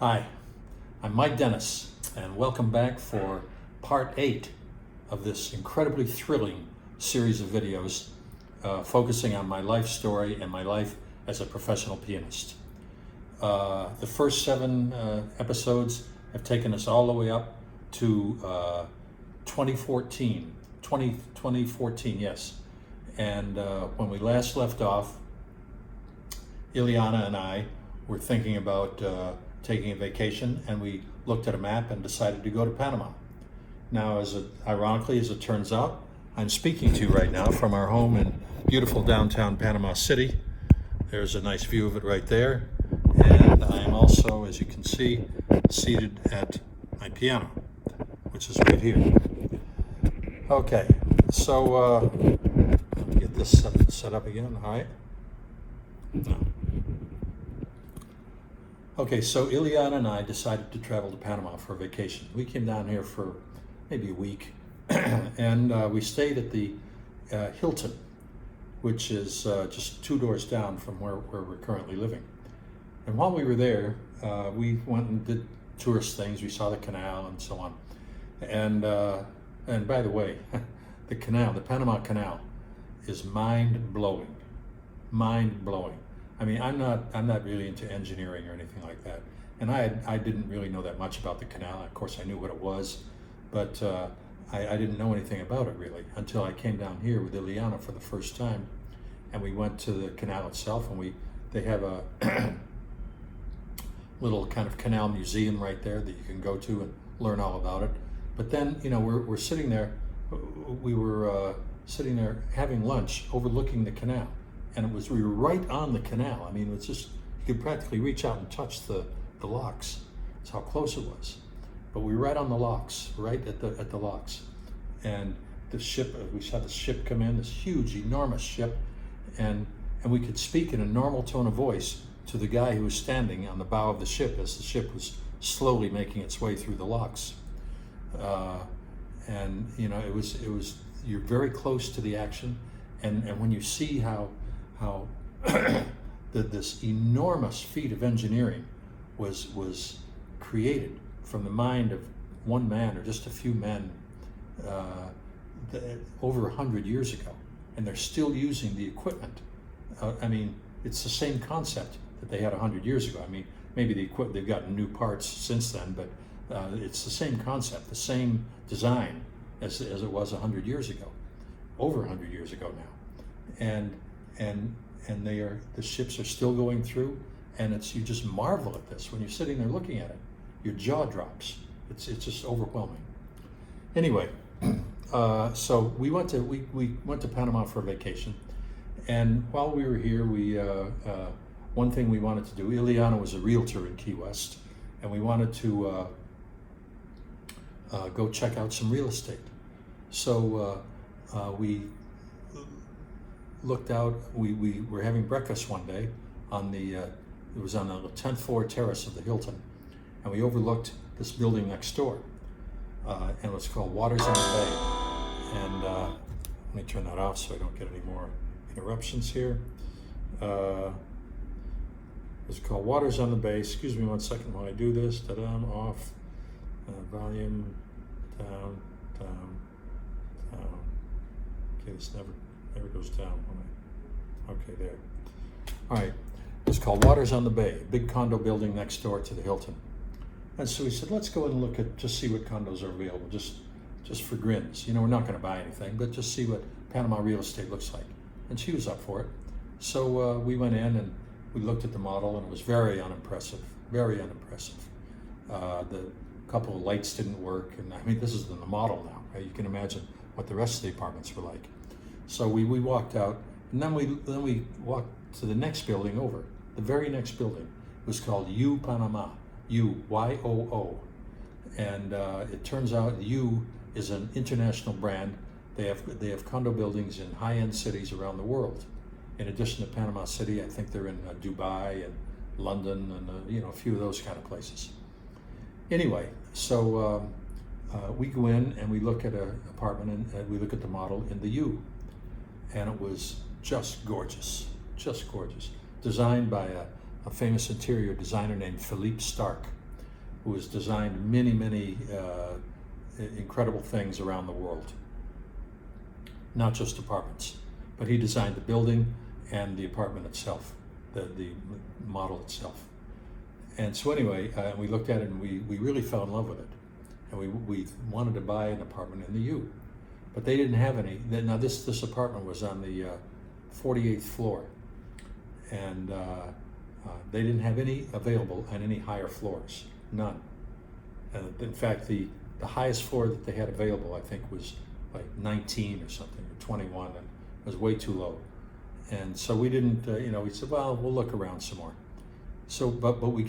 Hi, I'm Mike Dennis, and welcome back for part 8 of this incredibly thrilling series of videos focusing on my life story and my life as a professional pianist. The first 7 episodes have taken us all the way up to 2014, yes. And when we last left off, Yleana and I were thinking about taking a vacation, and we looked at a map and decided to go to Panama. Now, ironically as it turns out, I'm speaking to you right now from our home in beautiful downtown Panama City. There's a nice view of it right there, and I am also, as you can see, seated at my piano, which is right here. Okay, so let me get this set up again. All right. No. Okay, so Yleana and I decided to travel to Panama for a vacation. We came down here for maybe a week, and we stayed at the Hilton, which is just 2 doors down from where we're currently living. And while we were there, we went and did tourist things. We saw the canal and so on. And by the way, the Panama Canal, is mind-blowing. Mind-blowing. I mean, I'm not really into engineering or anything like that, and I didn't really know that much about the canal. Of course, I knew what it was, but I didn't know anything about it really until I came down here with Yleana for the first time, and we went to the canal itself, and they have a little kind of canal museum right there that you can go to and learn all about it. But then, we're sitting there. We were sitting there having lunch, overlooking the canal. And we were right on the canal. I mean, it was just, you could practically reach out and touch the locks. That's how close it was. But we were right on the locks, right at the locks. And the ship, we saw the ship come in, this huge, enormous ship, and we could speak in a normal tone of voice to the guy who was standing on the bow of the ship as the ship was slowly making its way through the locks. And it was you're very close to the action, and when you see how this enormous feat of engineering was created from the mind of one man or just a few men over 100 years ago, and they're still using the equipment. I mean, it's the same concept that they had 100 years ago. I mean, maybe they've gotten new parts since then, but it's the same concept, the same design as it was 100 years ago, over 100 years ago now, and the ships are still going through, and you just marvel at this when you're sitting there looking at it. Your jaw drops. It's just overwhelming. Anyway, so we went to Panama for a vacation, and while we were here, one thing we wanted to do. Yleana was a realtor in Key West, and we wanted to go check out some real estate. So we looked out. We were having breakfast one day it was on the 10th floor terrace of the Hilton, and we overlooked this building next door, and it was called Waters on the Bay. And let me turn that off so I don't get any more interruptions here. It's called Waters on the Bay. Excuse me 1 second while I do this. Ta-da, off. Volume down. Okay, this never goes down. Okay, there. All right. It's called Waters on the Bay, a big condo building next door to the Hilton. And so we said, let's go and look just see what condos are available, just for grins. We're not going to buy anything, but just see what Panama real estate looks like. And she was up for it. So we went in and we looked at the model, and it was very unimpressive, very unimpressive. The couple of lights didn't work, and I mean, this is the model now, right? You can imagine what the rest of the apartments were like. So we walked out, and then we walked to the next building over. The very next building was called U Panama, YOO, and it turns out U is an international brand. They have condo buildings in high-end cities around the world. In addition to Panama City, I think they're in Dubai and London and a few of those kind of places. Anyway, so we go in and we look at an apartment, and we look at the model in the U, and it was just gorgeous, designed by a famous interior designer named Philippe Starck. who has designed many incredible things around the world. Not just apartments, but he designed the building and the apartment itself, the model itself. And so anyway, we looked at it and we really fell in love with it. And we wanted to buy an apartment in the U. But they didn't have any. Now this apartment was on the 48th floor. And they didn't have any available on any higher floors, none. In fact, the highest floor that they had available, I think, was like 19 or something, or 21, and it was way too low. And so we didn't, we said, well, we'll look around some more. So, but we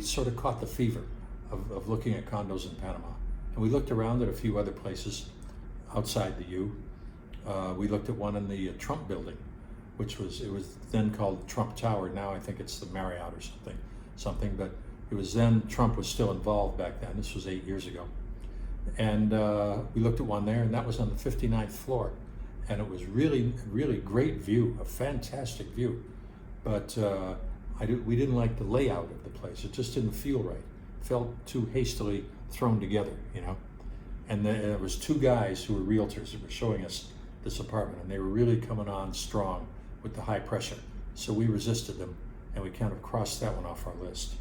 sort of caught the fever of looking at condos in Panama. And we looked around at a few other places outside the U. We looked at one in the Trump building, it was then called Trump Tower. Now I think it's the Marriott or something, but it was then, Trump was still involved back then. This was 8 years ago. And we looked at one there, and that was on the 59th floor. And it was really great view, a fantastic view. But we didn't like the layout of the place. It just didn't feel right. It felt too hastily thrown together, And there was two guys who were realtors that were showing us this apartment, and they were really coming on strong with the high pressure. So we resisted them, and we kind of crossed that one off our list.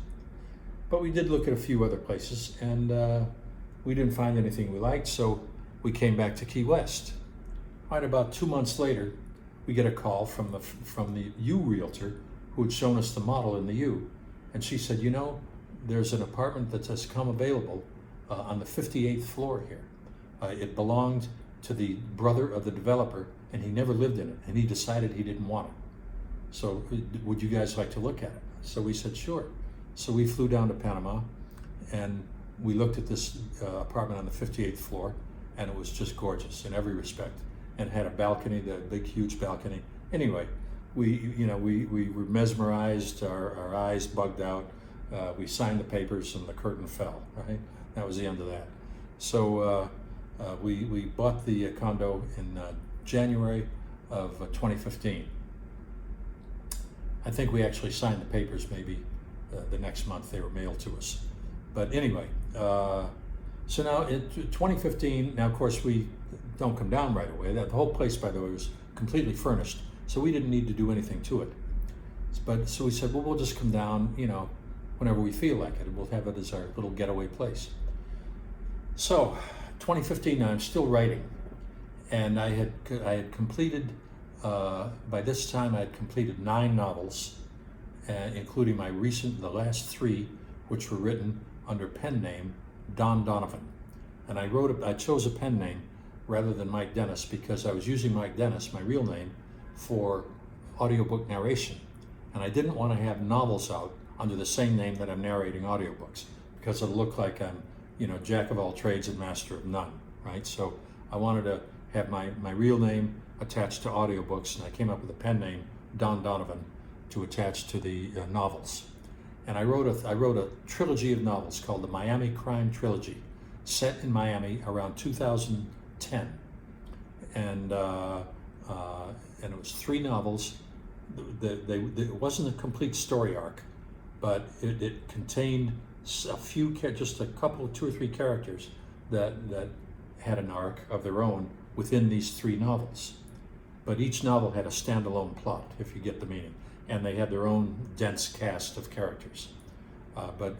But we did look at a few other places, and we didn't find anything we liked, so we came back to Key West. Right, about 2 months later, we get a call from the U realtor who had shown us the model in the U, and she said, there's an apartment that has come available on the 58th floor here. It belonged to the brother of the developer, and he never lived in it, and he decided he didn't want it. So would you guys like to look at it? So we said, sure. So we flew down to Panama, and we looked at this apartment on the 58th floor, and it was just gorgeous in every respect, and had a balcony, the big, huge balcony. Anyway, we were mesmerized, our eyes bugged out. We signed the papers, and the curtain fell, right? That was the end of that. So we bought the condo in January of 2015. I think we actually signed the papers maybe the next month. They were mailed to us. But anyway, so now in 2015, now of course we don't come down right away. The whole place, by the way, was completely furnished, so we didn't need to do anything to it. But so we said, well, we'll just come down, whenever we feel like it. We'll have it as our little getaway place. So 2015, now I'm still writing, and I had completed, by this time I had completed 9 novels, including the last 3, which were written under pen name Don Donovan. And I chose a pen name rather than Mike Dennis because I was using Mike Dennis, my real name, for audiobook narration. And I didn't want to have novels out under the same name that I'm narrating audiobooks, because it'll look like I'm, jack of all trades and master of none, right? So I wanted to have my real name attached to audiobooks, and I came up with a pen name, Don Donovan, to attach to the novels. And I wrote a trilogy of novels called the Miami Crime Trilogy, set in Miami around 2010. And it was 3 novels. It wasn't a complete story arc, but it contained a few, just a couple, 2 or 3 characters that had an arc of their own within these 3 novels. But each novel had a standalone plot, if you get the meaning, and they had their own dense cast of characters. But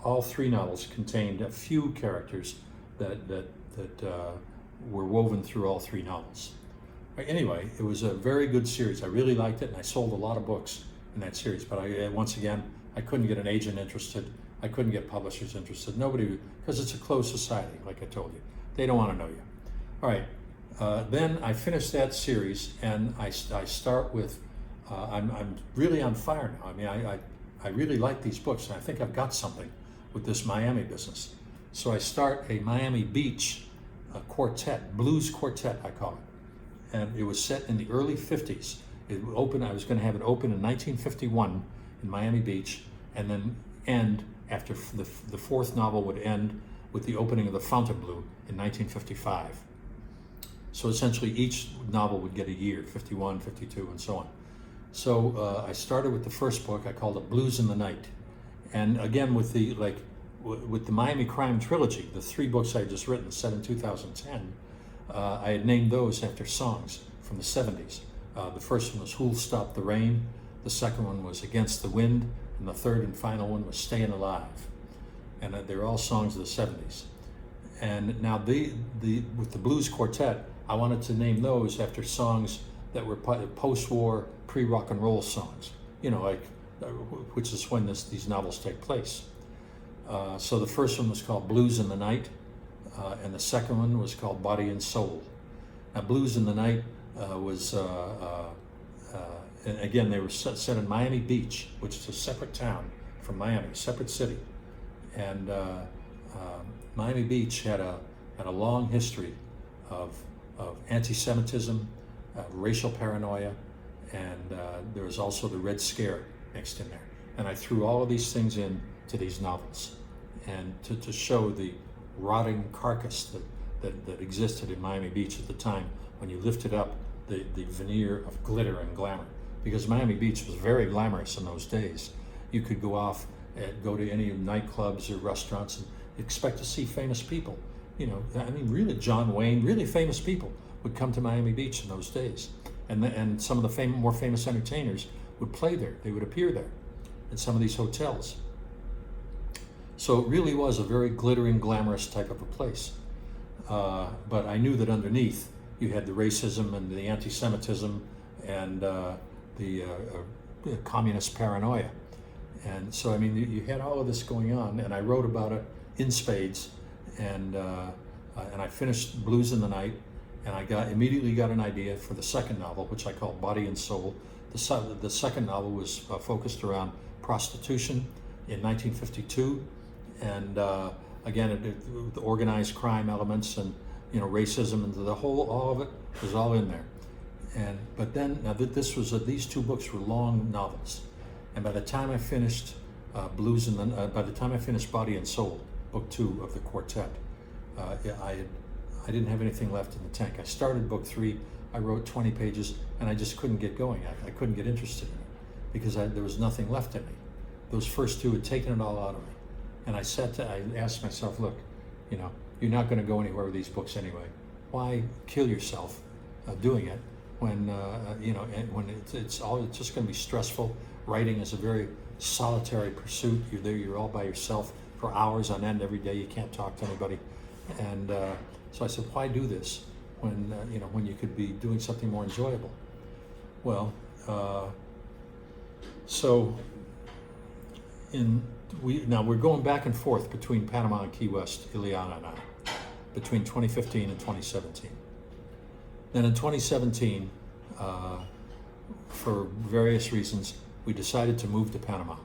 all 3 novels contained a few characters that were woven through all 3 novels. Anyway, it was a very good series. I really liked it, and I sold a lot of books in that series. But once again, I couldn't get an agent interested. I couldn't get publishers interested. Nobody, because it's a closed society, like I told you. They don't want to know you. All right. Then I finished that series, and I start with. I'm really on fire now. I mean, I really like these books, and I think I've got something with this Miami business. So I start a Miami Beach quartet, blues quartet, I call it. And it was set in the early 50s. I was going to have it open in 1951 in Miami Beach, and then end after the 4th novel would end with the opening of the Fontainebleau in 1955. So essentially each novel would get a year, 51, 52, and so on. So I started with the first book. I called it Blues in the Night, And again, with with the Miami Crime Trilogy, the 3 books I had just written, set in 2010, I had named those after songs from the 70s. The first one was Who'll Stop the Rain, the second one was Against the Wind, and the third and final one was Staying Alive. And they're all songs of the 70s. And now with the Blues Quartet, I wanted to name those after songs that were post-war, pre-rock and roll songs, which is when these novels take place. So the first one was called Blues in the Night, and the second one was called Body and Soul. Now, Blues in the Night and again, they were set in Miami Beach, which is a separate town from Miami, separate city. And Miami Beach had a long history of anti-Semitism, racial paranoia, and there was also the Red Scare mixed in there. And I threw all of these things into these novels, and to show the rotting carcass that existed in Miami Beach at the time when you lifted up the veneer of glitter and glamour. Because Miami Beach was very glamorous in those days. You could go off and go to any nightclubs or restaurants and expect to see famous people. Really, John Wayne, really famous people would come to Miami Beach in those days. And some of the more famous entertainers would play there. They would appear there in some of these hotels. So it really was a very glittering, glamorous type of a place. But I knew that underneath you had the racism and the anti-Semitism and the communist paranoia. And so, you had all of this going on, and I wrote about it in spades, and I finished Blues in the Night, and I immediately got an idea for the second novel, which I called Body and Soul. The second novel was focused around prostitution in 1952, and again, the organized crime elements and racism and all of it was all in there. But then these 2 books were long novels, and by the time I finished by the time I finished Body and Soul, book 2 of the quartet, I didn't have anything left in the tank. I started book 3, I wrote 20 pages, and I just couldn't get going. I couldn't get interested in it because there was nothing left in me. Those first 2 had taken it all out of me. And I asked myself, look, you're not going to go anywhere with these books anyway. Why kill yourself doing it when when it's just going to be stressful? Writing is a very solitary pursuit. You're there, you're all by yourself for hours on end every day. You can't talk to anybody. And so I said, why do this when you could be doing something more enjoyable? Well, now we're going back and forth between Panama and Key West, Yleana and I, between 2015 and 2017. Then in 2017, for various reasons, we decided to move to Panama.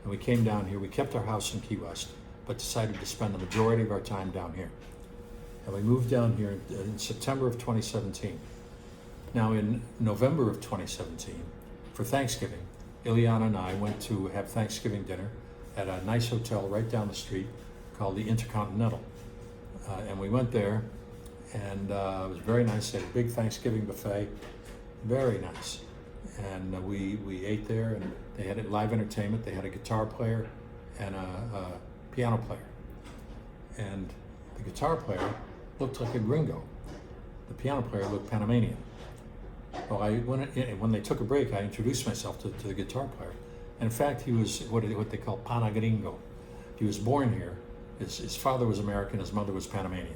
And we came down here. We kept our house in Key West, but decided to spend the majority of our time down here. And we moved down here in September of 2017. Now in November of 2017, for Thanksgiving, Yleana and I went to have Thanksgiving dinner at a nice hotel right down the street called the Intercontinental. And we went there, and it was very nice. They had a big Thanksgiving buffet, very nice. And we ate there, and they had live entertainment. They had a guitar player and a piano player. And the guitar player looked like a gringo. The piano player looked Panamanian. Well, when they took a break, I introduced myself to the guitar player. And in fact, he was what they call Panagringo. He was born here. His father was American, his mother was Panamanian.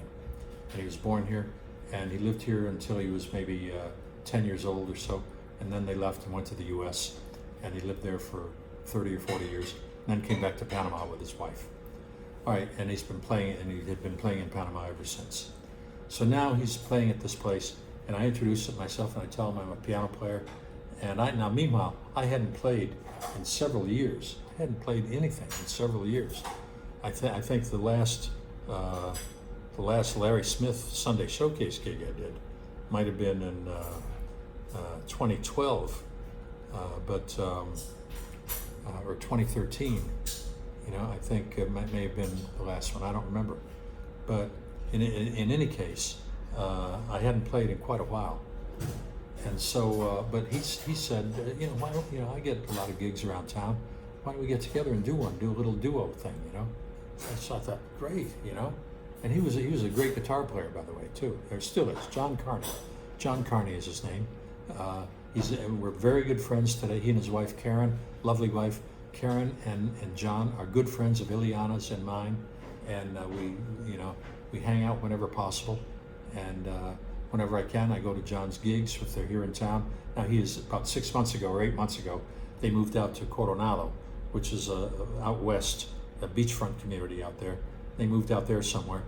And he was born here, and he lived here until he was maybe 10 years old or so. And then they left and went to the U.S., and he lived there for 30 or 40 years, and then came back to Panama with his wife. All right, and he's been playing, and he had been playing in Panama ever since. So now he's playing at this place, and I introduce myself, and I tell him I'm a piano player. And meanwhile, I hadn't played in several years. I hadn't played anything in several years. I think the last Larry Smith Sunday Showcase gig I did might have been in 2012, or 2013. I think it may have been the last one. I don't remember. But in any case, I hadn't played in quite a while. And so, but he said, why don't I get a lot of gigs around town. why don't we get together and do a little duo thing, you know? So I thought, great, you know? And he was a great guitar player, by the way, too. There still is, John Carney. John Carney is his name. We're very good friends today. He and his wife, Karen, lovely wife. Karen and John are good friends of Yleana's and mine. And we hang out whenever possible. And whenever I can, I go to John's gigs if they're here in town. Now, he is about 6 months ago or 8 months ago, they moved out to Coronado, which is out west, a beachfront community out there. They moved out there somewhere,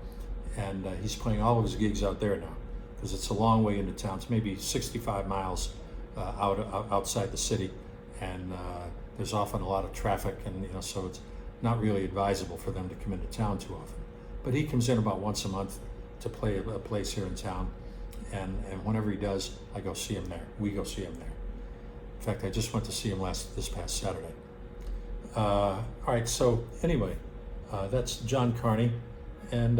and he's playing all of his gigs out there now, because it's a long way into town. It's maybe 65 miles outside the city, and there's often a lot of traffic, and so it's not really advisable for them to come into town too often. But he comes in about once a month to play a place here in town, and whenever he does, I go see him there. We go see him there. In fact, I just went to see him this past Saturday. All right, so anyway, that's John Carney, and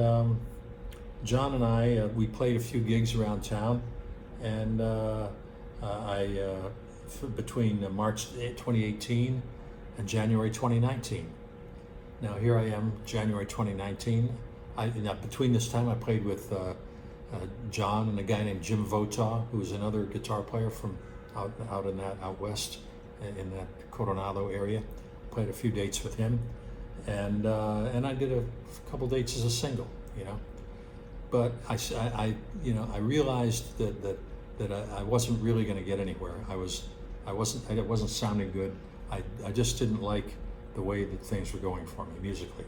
John and I, we played a few gigs around town, and between March 2018 and January 2019. Now here I am, January 2019. Between this time, I played with John and a guy named Jim Votaw, who was another guitar player from out west in that Coronado area. Played a few dates with him, and I did a couple dates as a single, But I realized that I wasn't really going to get anywhere. It wasn't sounding good. I just didn't like the way that things were going for me musically,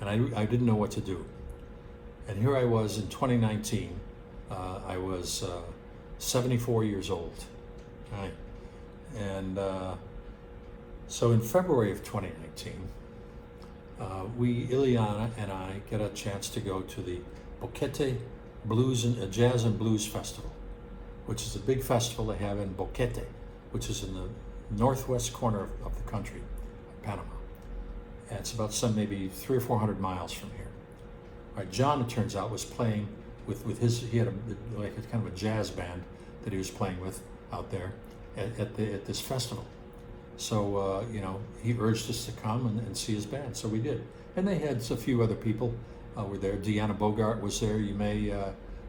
and I didn't know what to do. And here I was in 2019. I was 74 years old, right? And so in February of 2019, Yleana and I get a chance to go to the Boquete Jazz and Blues Festival, which is a big festival they have in Boquete, which is in the northwest corner of the country, Panama. And it's about maybe 300 or 400 miles from here. All right, John, it turns out, was playing with he had a kind of a jazz band that he was playing with out there at this festival. So, he urged us to come and see his band. So we did. And they had a few other people were there. Deanna Bogart was there.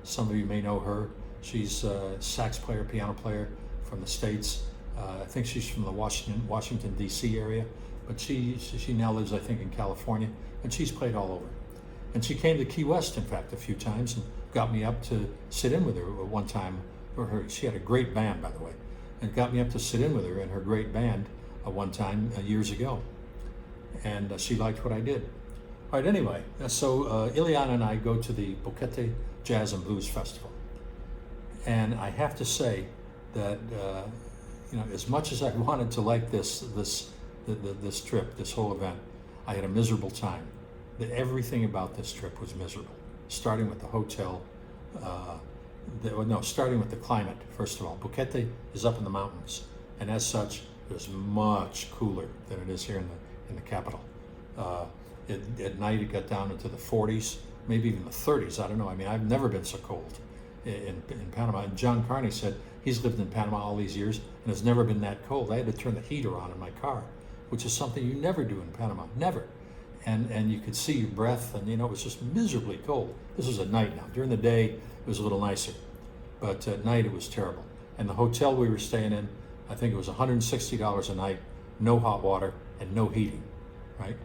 Some of you may know her. She's a sax player, piano player from the States. I think she's from the Washington, D.C. area. But she now lives, I think, in California. And she's played all over. And she came to Key West, in fact, a few times and got me up to sit in with her one time. She had a great band, by the way. And got me up to sit in with her in her great band one time years ago, and she liked what I did. All right, anyway, so Yleana and I go to the Boquete Jazz and Blues Festival, and I have to say that as much as I wanted to like this trip, this whole event, I had a miserable time. Everything about this trip was miserable, starting with the hotel. Starting with the climate, first of all. Boquete is up in the mountains, and as such, it was much cooler than it is here in the capital. At night, it got down into the 40s, maybe even the 30s. I don't know. I mean, I've never been so cold in Panama. And John Carney said he's lived in Panama all these years and has never been that cold. I had to turn the heater on in my car, which is something you never do in Panama, never. And you could see your breath, and it was just miserably cold. This was at night now. During the day, it was a little nicer, but at night it was terrible. And the hotel we were staying in, I think it was $160 a night, no hot water, and no heating, right?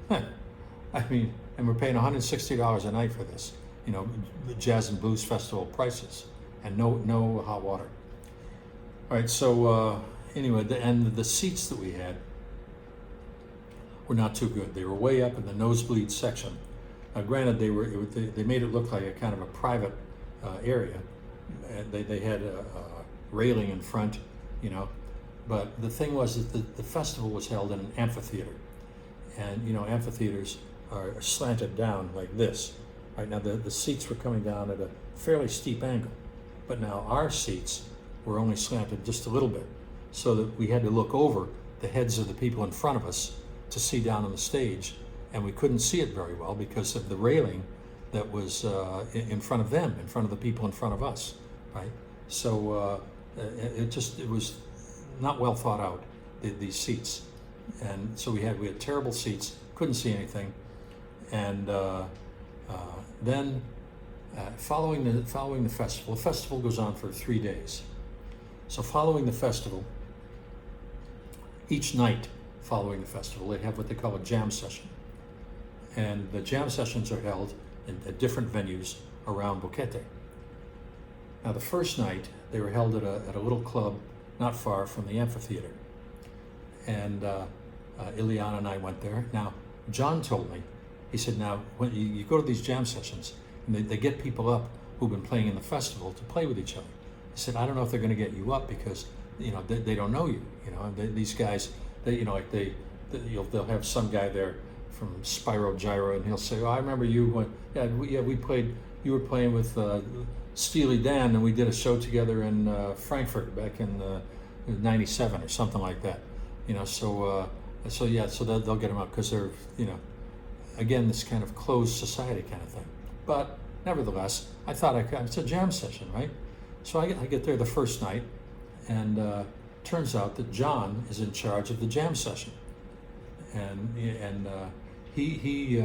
I mean, and we're paying $160 a night for this, the Jazz and Blues Festival prices, and no hot water. All right, so anyway, the seats that we had were not too good. They were way up in the nosebleed section. Now, granted, they made it look like a kind of a private area. They had a railing in front, but the thing was that the festival was held in an amphitheater, and amphitheaters are slanted down like this. Right now, the seats were coming down at a fairly steep angle, but now our seats were only slanted just a little bit, so that we had to look over the heads of the people in front of us to see down on the stage, and we couldn't see it very well because of the railing that was in front of them, in front of the people in front of us, right? So it was not well thought out, these seats. and so we had terrible seats, couldn't see anything, and then following the festival goes on for 3 days. So following the festival, each night following the festival, they have what they call a jam session, and the jam sessions are held at different venues around Boquete. Now, the first night they were held at a little club not far from the amphitheater, and Yleana and I went there. Now, John told me, he said, now when you go to these jam sessions, and they get people up who've been playing in the festival to play with each other. He said, I don't know if they're going to get you up because they don't know you. These guys, they'll have some guy there from Spyro Gyro, and he'll say, oh, I remember you when we played. You were playing with Steely Dan, and we did a show together in Frankfurt back in '97 or something like that. So they'll get them up because they're again, this kind of closed society kind of thing. But nevertheless, I thought it's a jam session, right? So I get there the first night, and turns out that John is in charge of the jam session, and he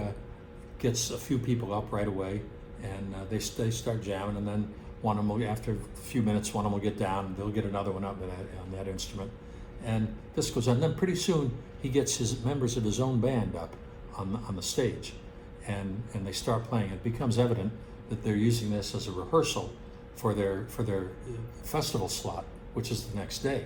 gets a few people up right away, and they start jamming, and then one of them after a few minutes, one of them will get down, and they'll get another one up on that instrument, and this goes on. And then pretty soon he gets his members of his own band up on the stage, and they start playing. It becomes evident that they're using this as a rehearsal for their festival slot, which is the next day.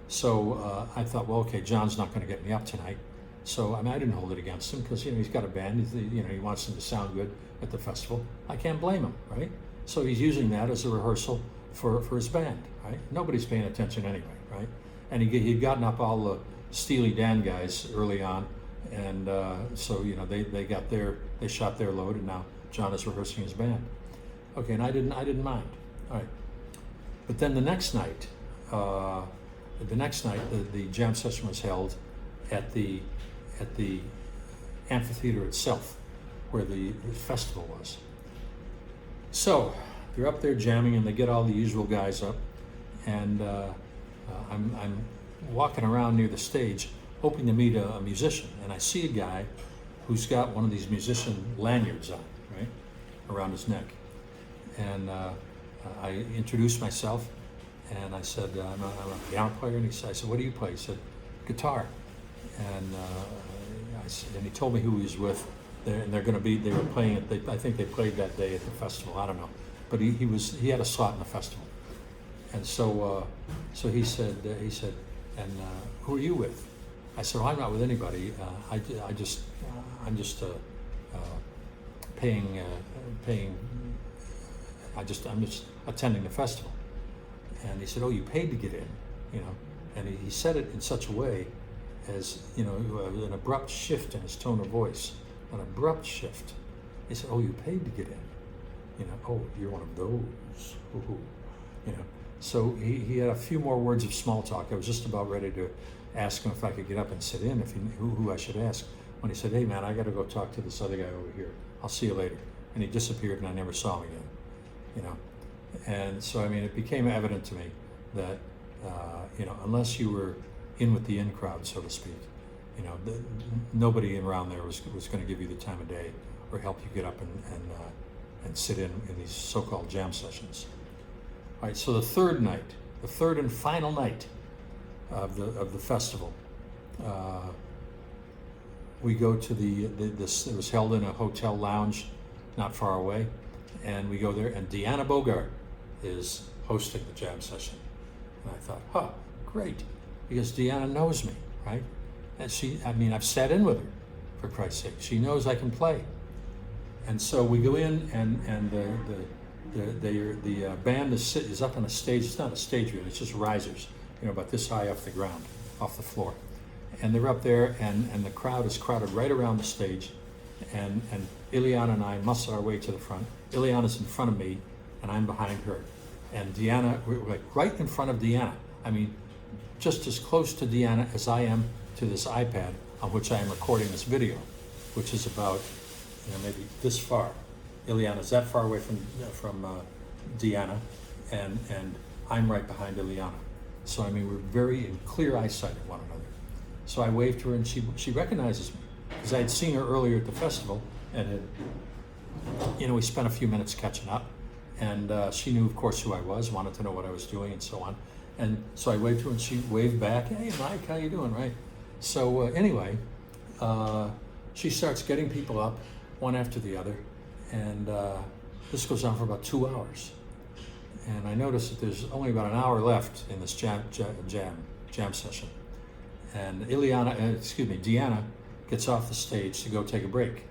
So I thought, well, okay, John's not going to get me up tonight. So I didn't hold it against him because he's got a band. He wants them to sound good at the festival. I can't blame him, right? So he's using that as a rehearsal for his band, right? Nobody's paying attention anyway, right? And he'd gotten up all the Steely Dan guys early on, and so they shot their load, and now John is rehearsing his band. Okay, and I didn't mind. All right, but then the next night, the jam session was held at the amphitheater itself, where the festival was. So they're up there jamming, and they get all the usual guys up, and I'm walking around near the stage, hoping to meet a musician, and I see a guy who's got one of these musician lanyards on, right, around his neck. And I introduced myself, and I said, I'm a piano player, and I said, what do you play? He said, guitar. And he told me who he was with, and they were playing it, I think they played that day at the festival, I don't know. But he had a slot in the festival. And so he said, and who are you with? I said, well, I'm not with anybody. I'm just paying. I'm just attending the festival. And he said, oh, you paid to get in, And he said it in such a way as, an abrupt shift in his tone of voice, an abrupt shift. He said, oh, you paid to get in, oh, you're one of those, So he had a few more words of small talk. I was just about ready to ask him if I could get up and sit in, if he knew who I should ask, when he said, hey man, I got to go talk to this other guy over here. I'll see you later. And he disappeared, and I never saw him again, And so, it became evident to me that, unless you were in with the in crowd, so to speak, nobody around there was going to give you the time of day or help you get up and sit in these so-called jam sessions. All right, so the third and final night of the festival, we go to this. It was held in a hotel lounge not far away, and we go there, and Yleana Bogart is hosting the jam session. And I thought, great, because Yleana knows me, right? And I've sat in with her, for Christ's sake. She knows I can play. And so we go in, and the band is up on a stage. It's not a stage really, it's just risers, about this high off the ground, off the floor. And they're up there, and the crowd is crowded right around the stage, and Yleana and I muscle our way to the front. Yleana's in front of me, and I'm behind her. And we're like right in front of Yleana. Just as close to Yleana as I am to this iPad on which I am recording this video, which is about maybe this far. Yleana's that far away from Yleana, and I'm right behind Yleana. So we're very in clear eyesight of one another. So I waved to her, and she recognizes me because I had seen her earlier at the festival, and had, we spent a few minutes catching up, and she knew, of course, who I was, wanted to know what I was doing, and so on. And so I waved to her, and she waved back. Hey, Mike, how you doing? Right. So anyway, she starts getting people up, one after the other, and this goes on for about 2 hours. And I noticed that there's only about an hour left in this jam session. And Deanna gets off the stage to go take a break.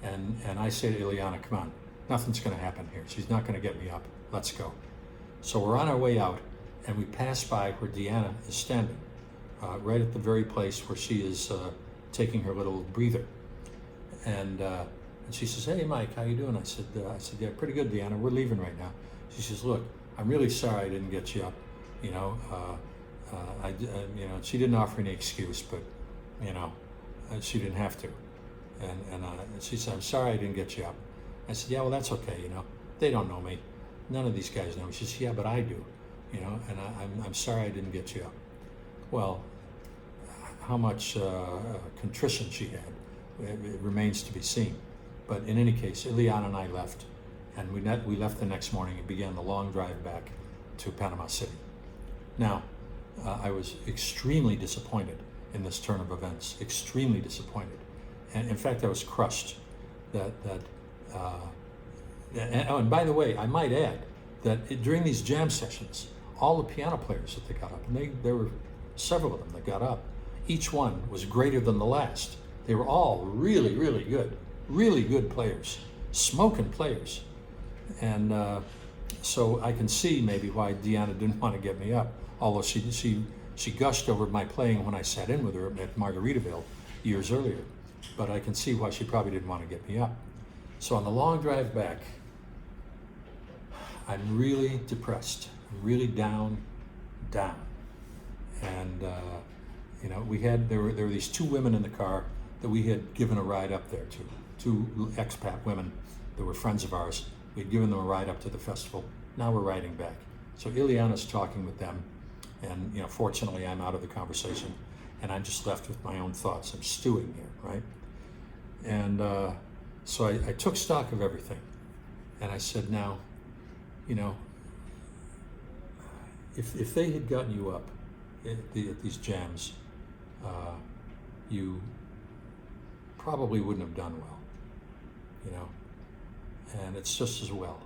And I say to Yleana, come on, nothing's gonna happen here. She's not gonna get me up, let's go. So we're on our way out, and we pass by where Deanna is standing, right at the very place where she is taking her little breather. And she says, hey Mike, how you doing? I said, yeah, pretty good, Deanna, we're leaving right now. She says, look, I'm really sorry I didn't get you up. She didn't offer any excuse, but she didn't have to. And she said, I'm sorry I didn't get you up. I said, yeah, well, that's okay, they don't know me. None of these guys know me. She says, yeah, but I do, and I'm sorry I didn't get you up. Well, how much contrition she had, it remains to be seen. But in any case, Yleana and I left, and we left the next morning and began the long drive back to Panama City. Now, I was extremely disappointed in this turn of events, extremely disappointed. And in fact, I was crushed and by the way, I might add that during these jam sessions, all the piano players that they got up, and there were several of them that got up, each one was greater than the last. They were all really, really good players, smoking players. And so I can see maybe why Deanna didn't want to get me up, although she gushed over my playing when I sat in with her at Margaritaville years earlier. But I can see why she probably didn't want to get me up. So on the long drive back, I'm really depressed, I'm really down. And there were these two women in the car that we had given a ride up there to, two expat women that were friends of ours. We'd given them a ride up to the festival. Now we're riding back. So Yleana's talking with them, and fortunately I'm out of the conversation, and I'm just left with my own thoughts. I'm stewing here, right? And so I took stock of everything, and I said, now, if they had gotten you up at these jams, you probably wouldn't have done well, and it's just as well.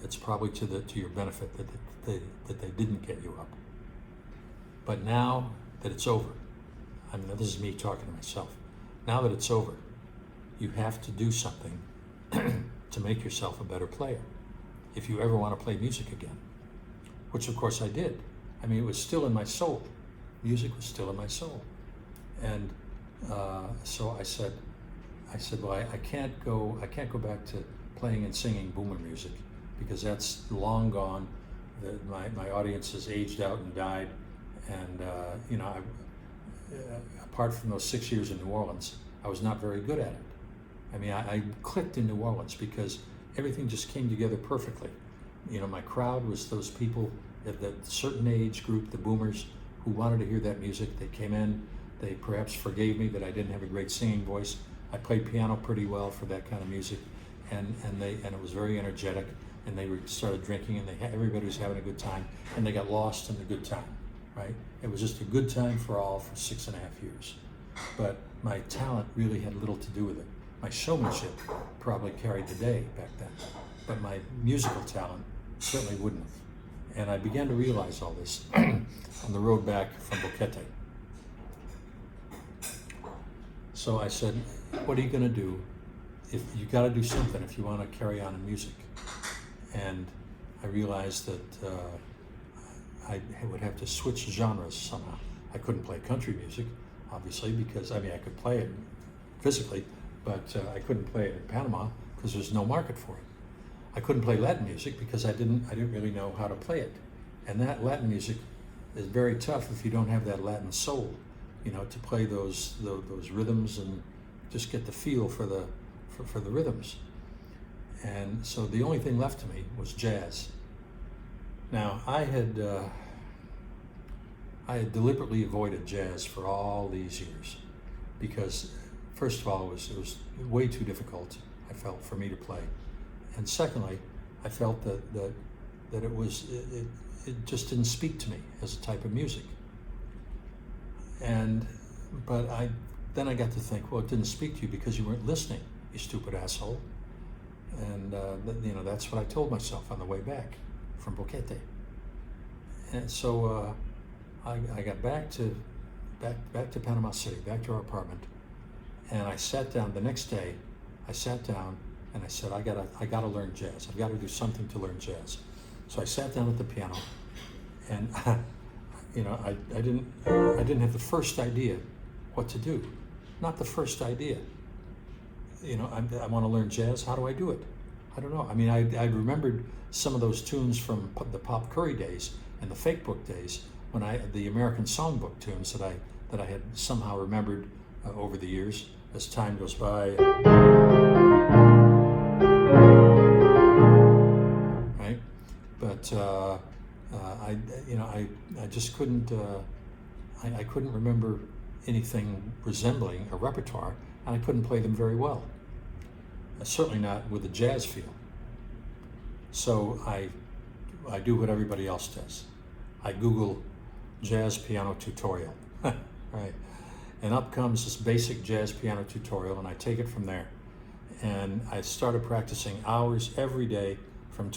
It's probably to your benefit that they didn't get you up. But now that it's over, this is me talking to myself. Now that it's over, you have to do something to make yourself a better player if you ever want to play music again, which of course I did. It was still in my soul. Music was still in my soul. And so I said, well, I can't go back to playing and singing boomer music, because that's long gone. My audience has aged out and died, and apart from those 6 years in New Orleans, I was not very good at it. I clicked in New Orleans because everything just came together perfectly. My crowd was those people at that certain age group, the boomers, who wanted to hear that music. They came in, they perhaps forgave me that I didn't have a great singing voice. I played piano pretty well for that kind of music, and it was very energetic, and they started drinking, and everybody was having a good time, and they got lost in the good time, right? It was just a good time for all for 6.5 years. But my talent really had little to do with it. My showmanship probably carried the day back then, but my musical talent certainly wouldn't have. And I began to realize all this on the road back from Boquete. So I said, what are you going to do? If you got to do something if you want to carry on in music. And I realized that I would have to switch genres somehow. I couldn't play country music, obviously, because I could play it physically, but I couldn't play it in Panama because there's no market for it. I couldn't play Latin music because I didn't really know how to play it. And that Latin music is very tough if you don't have that Latin soul, to play those rhythms and just get the feel for the rhythms. And so the only thing left to me was jazz. Now I had I had deliberately avoided jazz for all these years because, first of all, it was way too difficult, I felt, for me to play. And secondly, I felt that it just didn't speak to me as a type of music. But then I got to think, well, it didn't speak to you because you weren't listening, you stupid asshole. And that's what I told myself on the way back from Boquete. And so I got back to Panama City, back to our apartment, and I sat down the next day. I sat down and I said, I gotta learn jazz. I've got to do something to learn jazz. So I sat down at the piano, and I didn't have the first idea what to do. Not the first idea. I want to learn jazz. How do I do it? I don't know. I mean, I remembered some of those tunes from the Pop Curry days and the Fake Book days, the American Songbook tunes that I had somehow remembered over the years as time goes by. Right, but I just couldn't. I couldn't remember anything resembling a repertoire, and I couldn't play them very well. Certainly not with a jazz feel. So I do what everybody else does. I Google jazz piano tutorial, right? And up comes this basic jazz piano tutorial, and I take it from there. And I started practicing hours every day from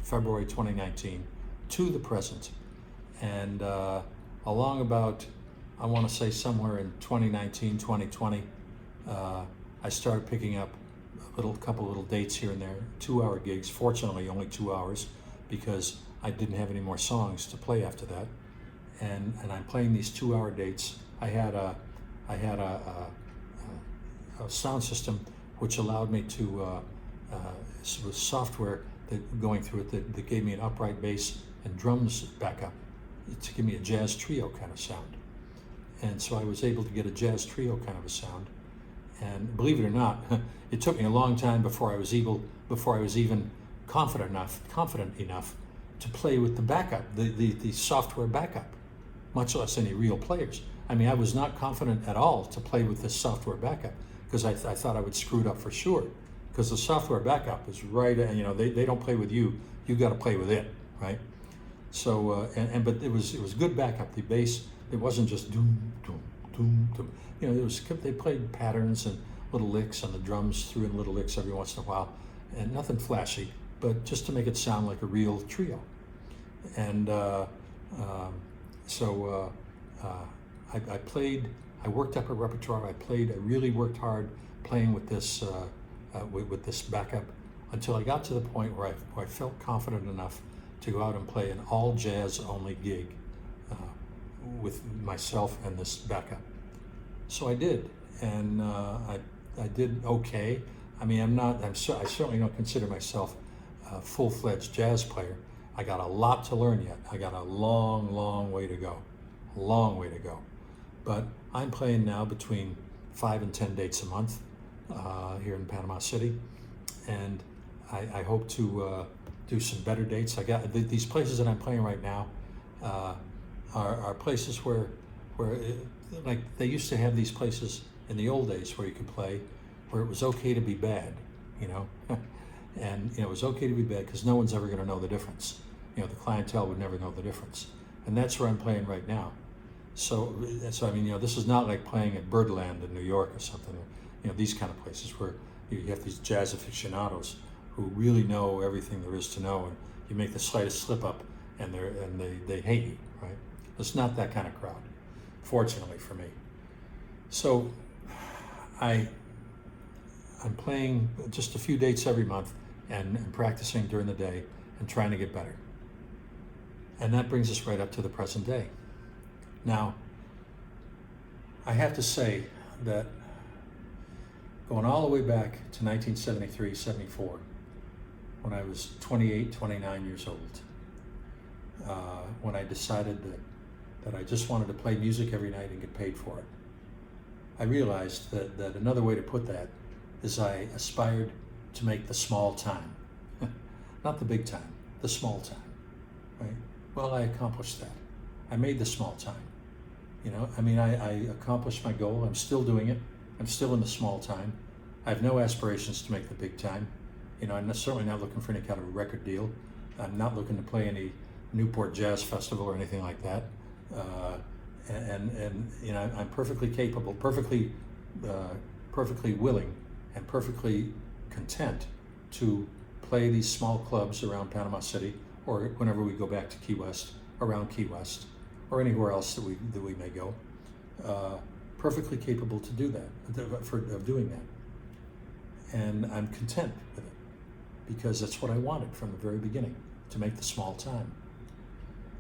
February 2019 to the present. And along about, I want to say somewhere in 2019, 2020, I started picking up a couple little dates here and there, 2-hour gigs, fortunately only 2 hours, because I didn't have any more songs to play after that. And I'm playing these 2-hour dates. I had a sound system which allowed me to, with software going through it that gave me an upright bass and drums backup to give me a jazz trio kind of sound. And so I was able to get a jazz trio kind of a sound. And believe it or not, it took me a long time before I was even confident enough to play with the backup, the software backup, much less any real players. I mean, I was not confident at all to play with this software backup because I thought I would screw it up for sure. Because the software backup is right, and they don't play with you. You got to play with it, right? So but it was good backup. The bass, it wasn't just doom doom doom doom. They played patterns and little licks, and the drums threw in little licks every once in a while, and nothing flashy, but just to make it sound like a real trio. And I worked up a repertoire. I really worked hard playing with this backup until I got to the point where I felt confident enough to go out and play an all jazz only gig with myself and this backup. So I did, and I did okay. I mean, I certainly don't consider myself a full-fledged jazz player. I got a lot to learn yet. I got a long way to go. But I'm playing now between 5 and 10 dates a month here in Panama City, and I hope to do some better dates. I got these places that I'm playing right now are places where like they used to have these places in the old days where you could play, where it was okay to be bad, and it was okay to be bad because no one's ever going to know the difference. The clientele would never know the difference, and that's where I'm playing right now. So I mean, this is not like playing at Birdland in New York or something. These kind of places where you have these jazz aficionados who really know everything there is to know, and you make the slightest slip up, and they hate you, right? It's not that kind of crowd, fortunately for me. So I'm playing just a few dates every month and practicing during the day and trying to get better. And that brings us right up to the present day. Now, I have to say that going all the way back to 1973, 74, when I was 28, 29 years old, when I decided that I just wanted to play music every night and get paid for it, I realized that another way to put that is I aspired to make the small time. Not the big time, the small time, right? Well, I accomplished that. I made the small time. You know, I mean, I accomplished my goal. I'm still doing it. I'm still in the small time. I have no aspirations to make the big time. You know, I'm certainly not looking for any kind of a record deal. I'm not looking to play any Newport Jazz Festival or anything like that. And you know, I'm perfectly capable, perfectly willing, and perfectly content to play these small clubs around Panama City, or whenever we go back to Key West, around Key West, or anywhere else that we may go. Perfectly capable to do that, of doing that, and I'm content with it because that's what I wanted from the very beginning, to make the small time.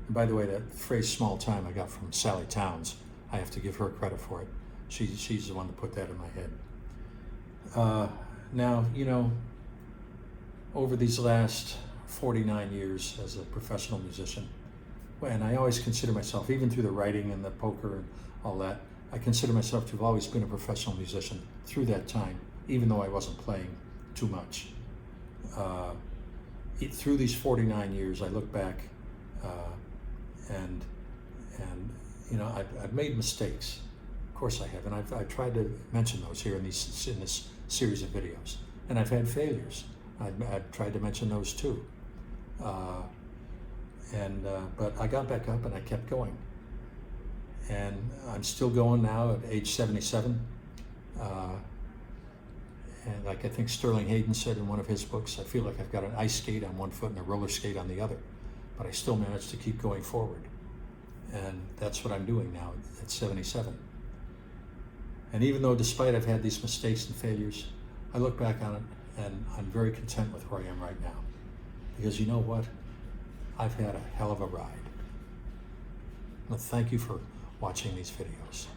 And by the way, that phrase "small time" I got from Sally Towns. I have to give her credit for it. She's the one that put that in my head. Now, you know, over these last 49 years as a professional musician, and I always consider myself, even through the writing and the poker and all that, I consider myself to have always been a professional musician through that time, even though I wasn't playing too much. Through these 49 years, I look back and you know, I've made mistakes. Of course I have, and I've tried to mention those here in this series of videos. And I've had failures. I've tried to mention those too. But I got back up and I kept going. And I'm still going now at age 77. And like I think Sterling Hayden said in one of his books, I feel like I've got an ice skate on one foot and a roller skate on the other. But I still manage to keep going forward. And that's what I'm doing now at 77. And even though despite I've had these mistakes and failures, I look back on it and I'm very content with where I am right now. Because you know what? I've had a hell of a ride. Well, thank you for watching these videos.